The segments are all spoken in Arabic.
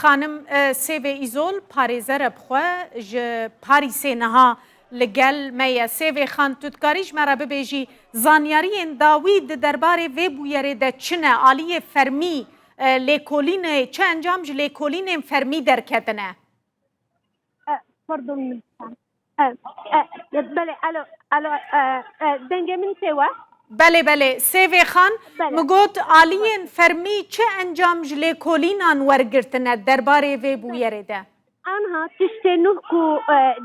خانم سیو ایزول پاریزر بخوا ج پاریسه نها لگل میا سیو خان تودکاریش مرا ببیجی زانیاری داوید درباره و بویره ده چنه آلی فرمی لیکولین چه انجام ج لیکولین فرمی درکتنه پردون بله الو دنگه من سوا بله سیو خان مگوت آلی فرمی چه انجام ج لیکولینان ورگرتنه درباره و بویره ده آنها تشتنو کو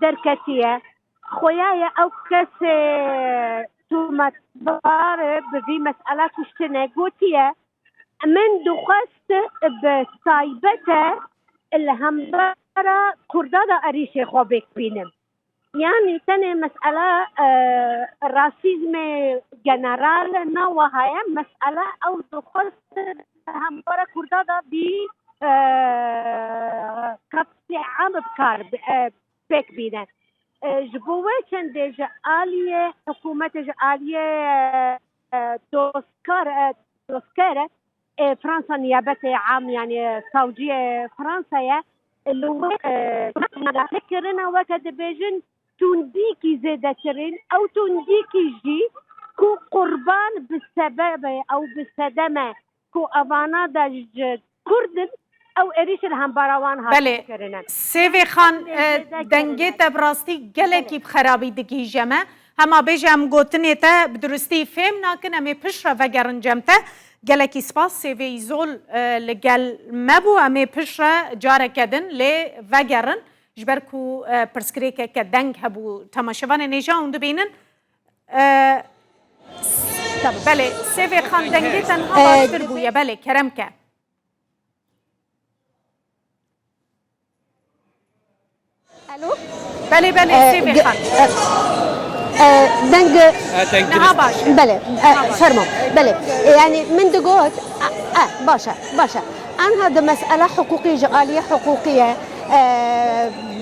درکتیه خویای او کس تومت باره بوی مسئله تشتنه گوتیه من دخست بصایبته اللي هم برا كردادا أريشي خوبك بينم يعني تاني مسألة راسيزم جنرال نوعها مسألة أو دخست هم برا كردادا بي قطع عام بكار بك بينم جبوه چند آلية حكومة آلية دوسكار فرنسا نيابة عام يعني صوجية فرنسا اللي هو فكرنا وقت بيجن تنديكي زيادة كرين أو تنديكي جي كو قربان بالسبب أو بالصدمة كو أفانا داج كردن أو إريش الهمبروان هاي بله سیو خان دنگیت براستی گلکی بخرابی دکی جمع هما بيجم گوتنی تا بدرستی فهم ناکن امی پشرا وگرن جمتا گلکی سپاس سیو ایزول لگل مبو امی پشرا جاره کدن لی وگرن جبرکو پرسکریکه که دنگ هبو تماشوان نیجا اون بینن بله سیو خان دنگی تنها باشتر بویا بله کرم که الو بله سیو خان دنگ نها باشه بله فرمو بله يعني من دقوت باشا أنا هذا مسألة حقوقية جالية حقوقية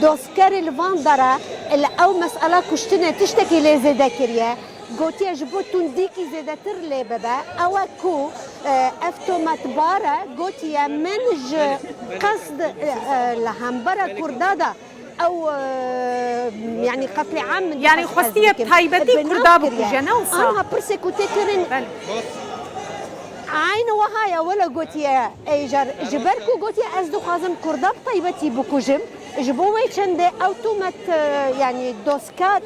دوسكري الفاندرة اللي أو مسألة كشتنا تشتكي لي ذكرية قوتي جبوتون ديكي زيادة ترلي بابا أو كو أفتو متبارة قوتي منج قصد لهمبرة كردادا أو يعني قتل عام يعني خستية بهايبتي كرداب وجنوسا أنا برسكوتي كرين عين وهايا ولا قوتي ايجر جبركو قوتي ازدو خازم كرداب طيبتي بكوجم جبوي چنده اوتومات يعني دوسكار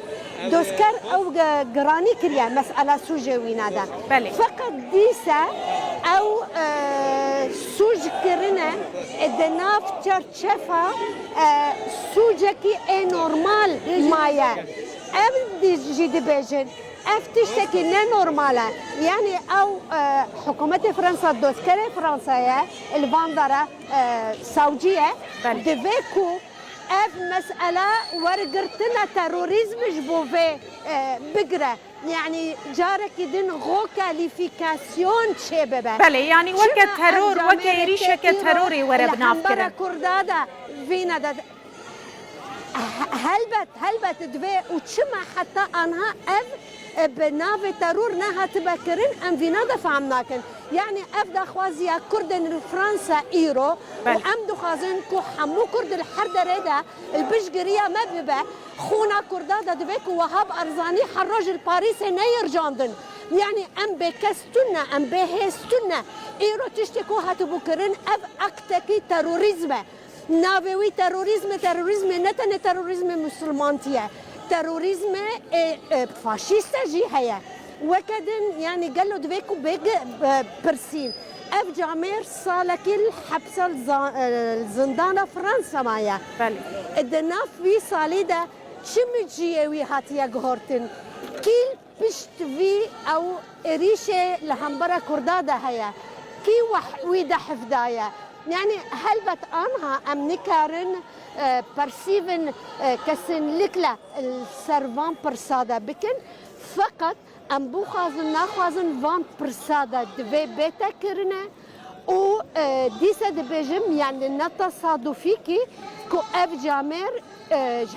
او قراني كريا مسألة سوجي وينادا فقط ديسا او سوج كرنا ادناف تشرشفا سوجكي اي نورمال مايا ابدي جيدي بيجن افتشتكي نورمالا يعني او حكومة فرنسا دوسكري فرنسا الفاندرة سعودية دفيكو اف مسألة ورقرتنا تيروريزم جبوفي بقرة يعني جارك يدن غو كاليفيكاسيون شبابا بله يعني وكا ترور وكا يريشة كتروري ورا بنافكرة كردادا فينا دا هلبت دفي وشما حتى انها اف بنافي ترور نها تبكرن ام فينا دفع مناكن يعني افدا خوازيا كردن فرنسا ايرو وام دخازن كو حمو كرد الحردة ريدا البشقرية ما ببا خونا كردادا دبيكو وهاب ارزاني حراج الباريس نير جاندن يعني ام بكستنا ام بهستنا ايرو تشتكو هاتبوكرن اف اكتكي تروريزمه ناوي تروريزم نتن تروريزم مسلمانتيه تروريزم فاشيستا جي هيا وكدن يعني قالوا دبيكو بيج برسين اف جامير صالك الحبس الزندانه فرنسا مايا الدناف في صاليدا شمجيوي هاتيا غورتن كيل بشت في او ريشه لهمبره كردادا هيا كي ويدا حفدايا يعني هلبت انها ام نكارن برسيفن كسن لكلا السرفان برسادا بكن فقط ام بو خازن ناخازن فان برسادا دفي بيتا كرنا و ديسا دبجم يعني نتصادفيكي كو اف جامير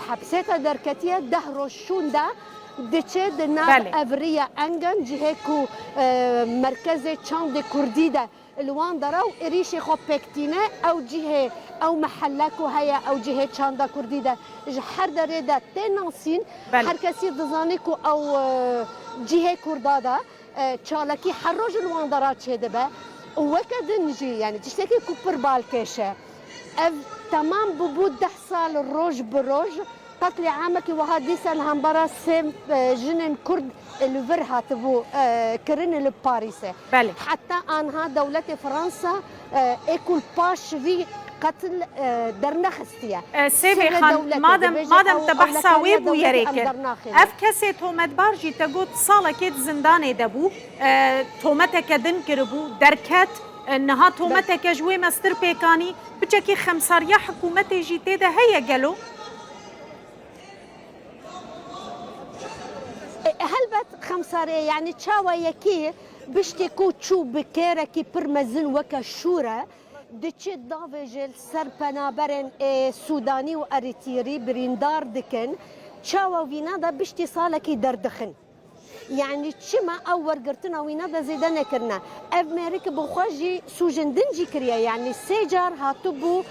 حبسيتا دركتيا دهرو شون دا دچه دناف افريا انجن جهكو مركز چاند كردي دا الواندرا وإريشي خو بكتينة أو جهة أو محلك وهي أو جهة شاندا كرديدة جحر دريدة تناسين هر كسي دزانيكو أو جهة كردادا تشالكي حروج الواندرا تشيدبه وكذا نجي يعني تشتكي كوبر بالكيشة تمام ببود 10 سال الروج بروج قتل عامك وهادي سال همبرا سيم جنن كرد الفرها تبو كرن لباريس حتى انها دولة فرنسا ايكول باش في قتل درنخستيا سيفي خان مادم تبحثا ويبو يريكن اف كسي تومت بارجي تقول صالة كيت زنداني دبو تومتك دنكربو دركت انها تومتك جوي مستر بيكاني بجاكي خمساريا حكومتي جيتي ده هيا قالوا هلبت خمساريا يعني تشاوى يكي بشتكو تشو بكيركي برمزن وكا شورة دچه داوجل سرپنابرن سودانی و اریتیری بریندار دکن چاو وینا دا بشتی سالکی دردخن يعني تشما او ورقرتنا وينا دا زيدا نكرنا امريك بخواجي سوجندن جيكريا يعني سيجار هاتبو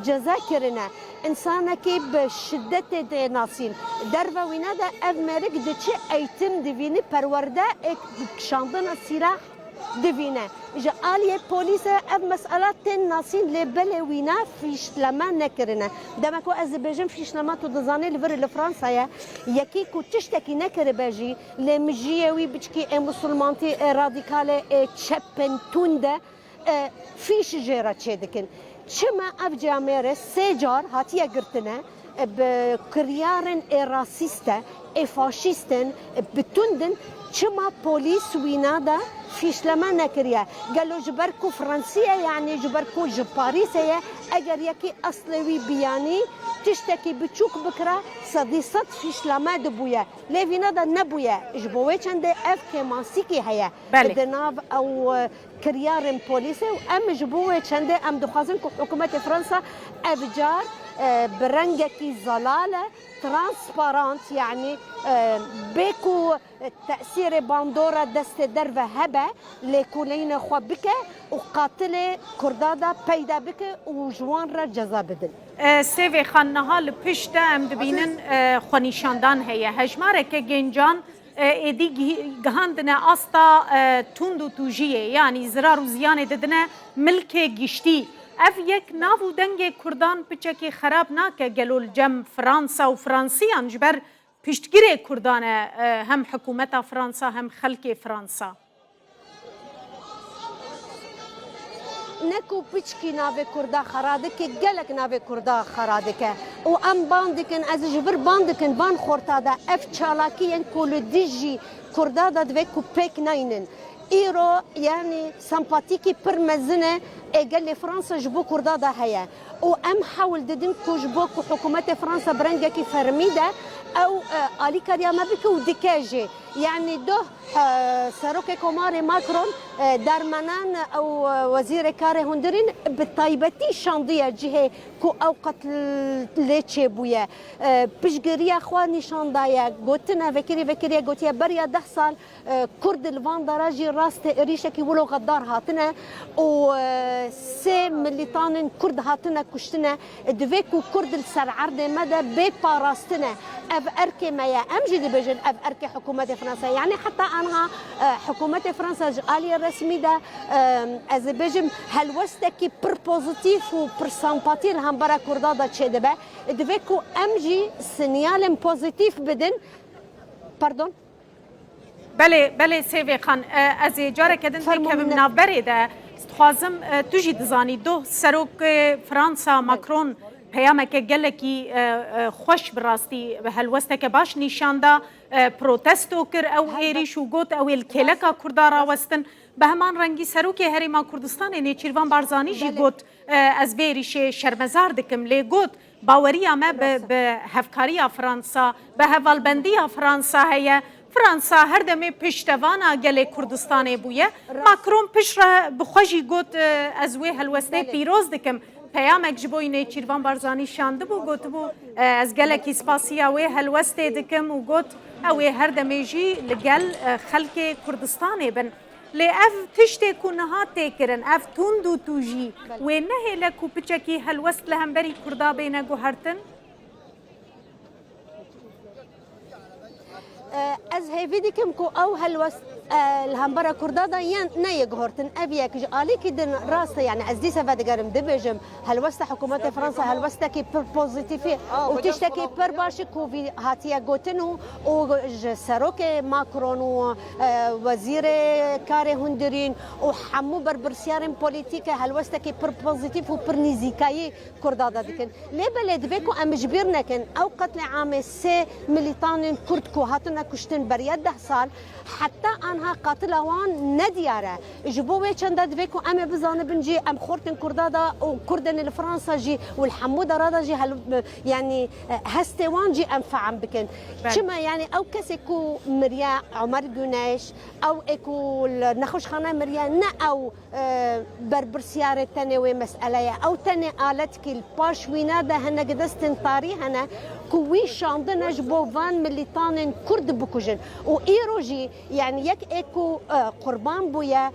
جزاء كرنا انسانك بشدة ناسين دربا وينا دا امريك دچه ايتم ديفيني پرورده شاندن السلاح دفينا إجا آلية بوليسة أب مسألة تن ناسين لبلوينا فيش لما نكرنا دما كو أزبيجان فيش لما تدزاني لفر لفرنسا يكي كو تشتكي نكر باجي لمجيوي بچكي مسلمانتي راديكالي تشبن تونده فيش جيرا تشيدكن شما أب جاميري سيجار هاتيا قرتنا بكريارن راسيستا فاشيستن بتوندن شما بوليس وينادا فيش لما نكريا قالوا جبركو فرنسية يعني جبركو جباريسية اگر يكي اصلوي بياني تشتكي بتشوك بكرة صديصت فيش لما دبويا ليفينا دا نبويا جبوه چنده اف كمانسيكي هيا دناف او كريارن بوليسي وام جبوه چنده ام دخوازن كو حكومة فرنسا افجار برنجكي زلالة ترانسبارانت يعني بيكو تأثير باندورا دست درفة هبة لكولين خوا بك وقاتلة كردادا بيدا بك وجوان را جزا بدن سيفي خانها لبشتا ام دبينن خونيشاندان هي هجمارك جنجان ایدی گهاندنه استا توندو توجیه یعنی زرار و زیان ددنه ملک گشتی اف یک ناو دنگ کردان بچکی خراب ناکه گلول جم فرانسا و فرانسیان جبر پشتگیری کردان هم حکومت فرانسا هم خلک فرانسا نکو پچکی ناوی کردا خراده که گلک ناوی کردا خراده که و ام باندکن از جبر باندکن بان خورتا دا اف چالاکیین کل دیجی کردا دا دوی کو پیک ناینن ایرو یعنی سمپاتیکی پرمزنه اقل فرنسا جبو کردا دا هیا و ام حاول ددن کو جبو کو حکومت فرنسا برنگه کی فرمیده او آلی کاریا ما بکو دکاجه يعني ده سروك كوماري ماكرون درمنان او وزير كاري هندرين بالطيبتي شاندية جهة كو اوقات ليتشي بويا بشجريا اخواني شاندايا قوتنا فكريا قوتيا بريا 10 سال كرد الفان دراجي راست ريشكي ولو غدار هاتنا و سي مليطان كرد هاتنا كشتنا دفيكو كرد السر عرض مدى بي باراستنا اف اركي مايا امجد بجن اف اركي حكومة فرنسا يعني حتى أنها حكومة فرنسا آلية الرسمي ده أزبيجم هلوستكي بر بوزيتيف و بر سامباتي لهم برا كردا دا تشي دبا دفكو أمجي سنيال بوزيتيف بدن باردون بله سيفي خان از جاره کدن که منابره ده خوازم توجي دزاني دو سروك فرنسا ماكرون پیامک گلکی خوش براستی هلوسته که باش نشانده پروتستو کر او ایریش و گوت او الکلکا کردارا وستن به همان رنگی سروک هریما کردستان نیچیروان بارزانی جی گوت از ویریش شرمزار دکم لی گوت باوریا ما به هفکاری فرانسا به هوالبندی فرانسا هیا فرانسا هر دمه پشتوانا گل کردستان بویه ماکرون پش را بخوشی گوت از وی هلوسته پیروز دکم پیامک جبوی نیچیروان بارزانی شانده بو گوت بو از گلکی سپاسیا وی هلوسته دکم و گوت اوی هر دمیجی لگل خلک کردستان بن لی اف تشتی کنها تکرن اف توندو توجی و نه لکو پچکی هلوست لهمبری کردا بین گوهرتن از هیوی دیکم کو او هلوست الهمبرا كردادا ين نيجهرتن أبيك جالي كدن راسته يعني أزدي سفدقرم دبجم هلوست حكومة فرنسا هلوستكي بر بوزيتيفي وتشتكي بر باشي كوفي هاتيا جوتنو وسروك ماكرون ووزير كاري هندرين وحمو برسيارين بوليتيكا هلوستكي بر بوزيتيف وبر نيزيكاي كردادا ديكن ليه بلد بيكو أم جبرنا كن أو قتل عام سي ميليتان كردكو هاتنا كشتن بريد 10 سال حتى انها قاتلوان ندياره جبوه چند دبيكو ام بزانه بنجي ام خورتن كردادا وكردن الفرنسا جي والحموده رادا جي يعني هستوان جي انفعم بكن شما يعني او كسكو مريا عمر جونيش او اكو نخوش خانه مريا نا او بربر سياره تنوي مساله او تني آلتك الباش وينادا هنا قدستن طاري هنا كوي شاندنا جبوفان مليطان كرد بكوجن وايروجي يعني يك اكو قربان بويا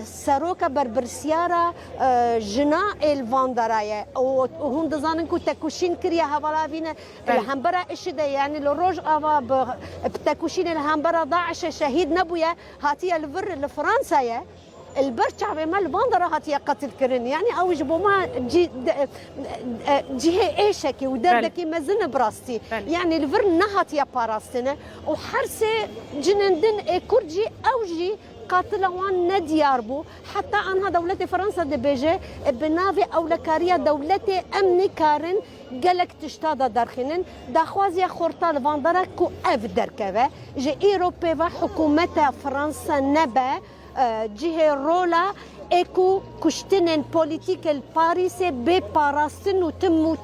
سروكا بربرسيارا جنا الفاندرايا وهم دزانن كو تكوشين كريا هوالا فينا الهمبرا اشدا يعني الروج افا بتكوشين الهمبرا داعش شهيد نبويا هاتيا الفر لفرنسا البرشا ما الفاندرا هاتيا قتل كرن يعني او جبو ما جي ايشكي ودردكي مازن براستي يعني الفر نهاتيا باراستنا وحرسه جنندن كرجي اوجي قاتلوان ندياربو حتى انها دولة فرنسا دبيجي بنافي او لكاريا دولة امني كارن قالك تشتادا درخنن داخوازيا خورتال فاندرا كو اف دركبه جي ايروبيفا حكومة فرنسا نبا جهه رولا اكو كشتنن بوليتيك الباريسي بباراستن وتم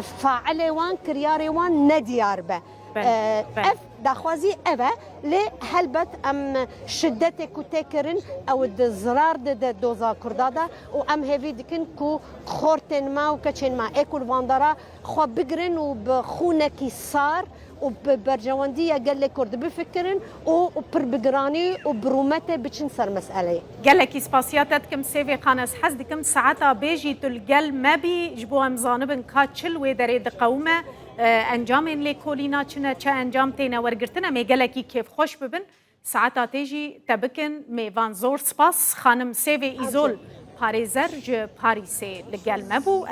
فاعلي وان كرياري وان نديار به اف داخوازي افا لي هلبت ام شدتك وتكرن او الزرار دوزا كردادا وام هيفي دكن كو خورتن ما وكتشن ما اكو الفاندرا خو بقرن وبخونكي صار وبرجواندية قال لي كرد بفكرن وبربقراني وبرومته بتشن صار مسألة قال لك سباسياتكم سيفي قانس حزدكم ساعتها بيجي تلقل ما بيجبوا مزانبن كاتشل ويدريد قومه انجامن لكولينا چنه چه انجام تينا ورگرتنه مي قال لك كيف خوش ببن ساعتها تيجي تبكن مي فان زور سباس خانم سيفي ايزول باريزر ج باريسي لقل ما بو